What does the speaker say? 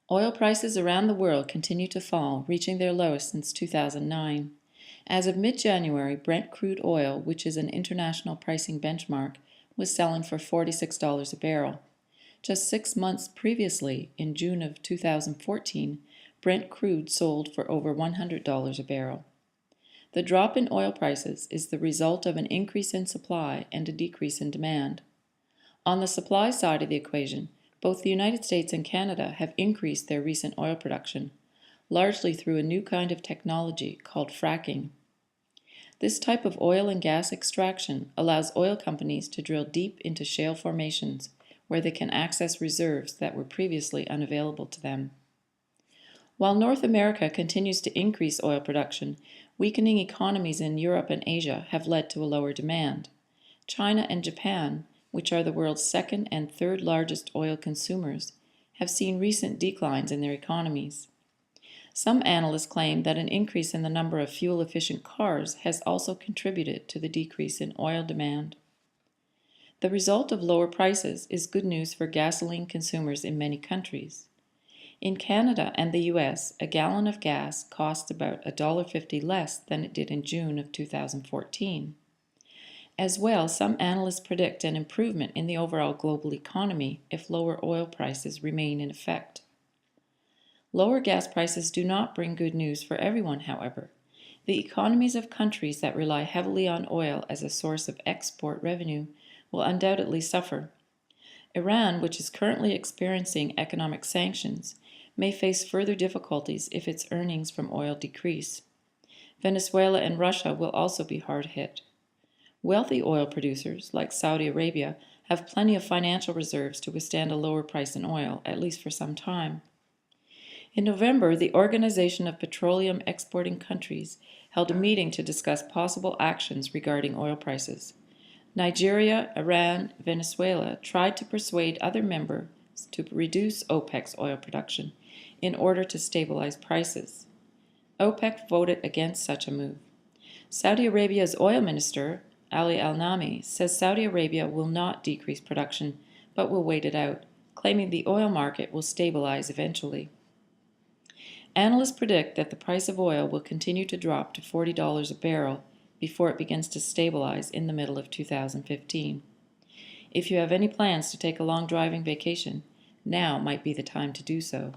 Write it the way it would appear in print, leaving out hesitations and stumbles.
Oil prices around the world continue to fall, reaching their lowest since 2009. As of mid-January, Brent crude oil, which is an international pricing benchmark, was selling for $46 a barrel. Just 6 months previously, in June of 2014, Brent crude sold for over $100 a barrel. The drop in oil prices is the result of an increase in supply and a decrease in demand. On the supply side of the equation, both the United States and Canada have increased their recent oil production, largely through a new kind of technology called fracking. This type of oil and gas extraction allows oil companies to drill deep into shale formations where they can access reserves that were previously unavailable to them. While North America continues to increase oil production, weakening economies in Europe and Asia have led to a lower demand. China and Japan, which are the world's second and third largest oil consumers, have seen recent declines in their economies. Some analysts claim that an increase in the number of fuel-efficient cars has also contributed to the decrease in oil demand. The result of lower prices is good news for gasoline consumers in many countries. In Canada and the US, a gallon of gas costs about $1.50 less than it did in June of 2014. As well, some analysts predict an improvement in the overall global economy if lower oil prices remain in effect. Lower gas prices do not bring good news for everyone, however. The economies of countries that rely heavily on oil as a source of export revenue will undoubtedly suffer. Iran, which is currently experiencing economic sanctions, may face further difficulties if its earnings from oil decrease. Venezuela and Russia will also be hard hit. Wealthy oil producers, like Saudi Arabia, have plenty of financial reserves to withstand a lower price in oil, at least for some time. In November, the Organization of Petroleum Exporting Countries held a meeting to discuss possible actions regarding oil prices. Nigeria, Iran, Venezuela tried to persuade other members to reduce OPEC's oil production in order to stabilize prices. OPEC voted against such a move. Saudi Arabia's oil minister, Ali Al-Nami, says Saudi Arabia will not decrease production, but will wait it out, claiming the oil market will stabilize eventually. Analysts predict that the price of oil will continue to drop to $40 a barrel before it begins to stabilize in the middle of 2015. If you have any plans to take a long driving vacation, now might be the time to do so.